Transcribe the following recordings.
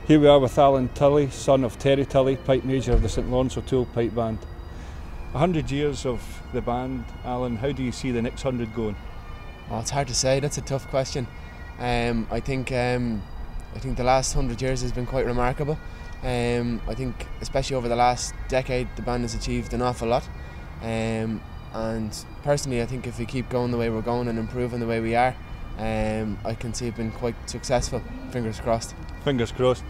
Here we are with Alen Tully, son of Terry Tully, pipe major of the St Lawrence O'Toole Pipe Band. 100 years of the band, Alan, how do you see the next 100 going? Oh, it's hard to say, that's a tough question. I think the last 100 years has been quite remarkable. I think especially over the last decade the band has achieved an awful lot. And personally I think if we keep going the way we're going and improving the way we are, I can see it being quite successful. Fingers crossed. Fingers crossed.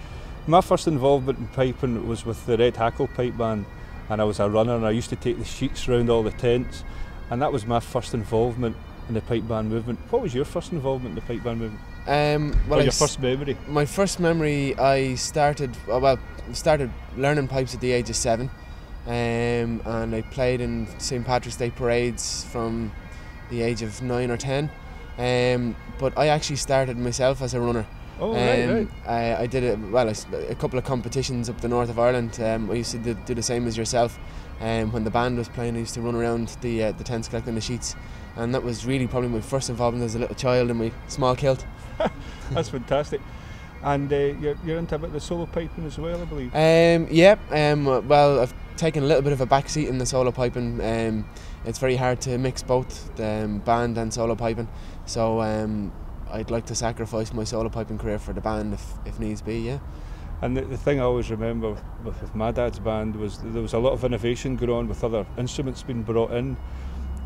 My first involvement in piping was with the Red Hackle Pipe Band, and I was a runner and I used to take the sheets round all the tents, and that was my first involvement in the pipe band movement. What was your first involvement in the pipe band movement? Well, your first memory? My first memory, I started learning pipes at the age of 7, and I played in St Patrick's Day parades from the age of 9 or 10. But I actually started myself as a runner. Oh, right. I did a couple of competitions up the north of Ireland. I used to do the same as yourself. When the band was playing, I used to run around the tents collecting the sheets, and that was really probably my first involvement as a little child in my small kilt. That's fantastic. And you're into a bit of the solo piping as well, I believe. Well, I've taken a little bit of a back seat in the solo piping. It's very hard to mix both band and solo piping, so I'd like to sacrifice my solo piping career for the band if needs be, yeah. And the thing I always remember with my dad's band was there was a lot of innovation going on with other instruments being brought in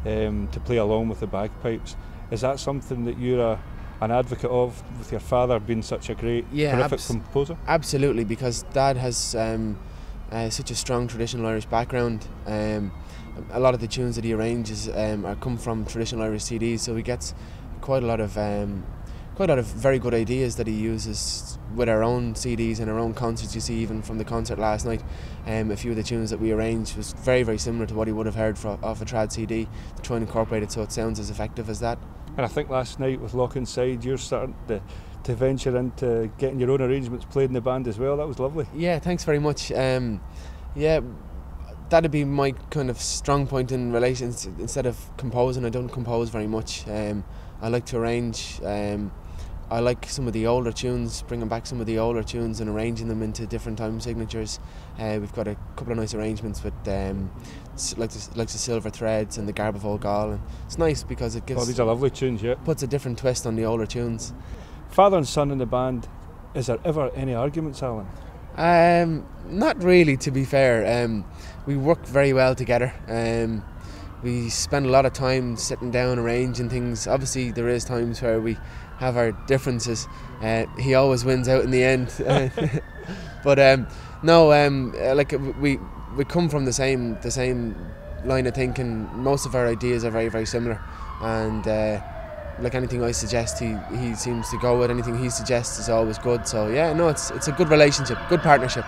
to play along with the bagpipes. Is that something that you're an advocate of, with your father being such a great, prolific composer? Absolutely, because Dad has such a strong traditional Irish background. A lot of the tunes that he arranges come from traditional Irish CDs, so he gets quite a lot of very good ideas that he uses with our own CDs and our own concerts. You see, even from the concert last night, a few of the tunes that we arranged was very, very similar to what he would have heard off a trad CD, to try and incorporate it so it sounds as effective as that. And I think last night with Lock Inside, you're starting to venture into getting your own arrangements played in the band as well. That was lovely. Yeah, thanks very much. Yeah, that'd be my kind of strong point in relations. Instead of composing, I don't compose very much. I like to arrange. I like some of the older tunes, bringing back some of the older tunes and arranging them into different time signatures. We've got a couple of nice arrangements with like the Silver Threads and the Garb of Old Gall, and it's nice because it gives. Oh, these are lovely tunes, yeah. Puts a different twist on the older tunes. Father and son in the band, is there ever any arguments, Alan? Not really, to be fair. We work very well together. We spend a lot of time sitting down arranging things. Obviously there is times where we have our differences. He always wins out in the end. But no, like we come from the same line of thinking. Most of our ideas are very, very similar, and like anything I suggest, he seems to go with. Anything he suggests is always good. So yeah, no, it's a good relationship, good partnership.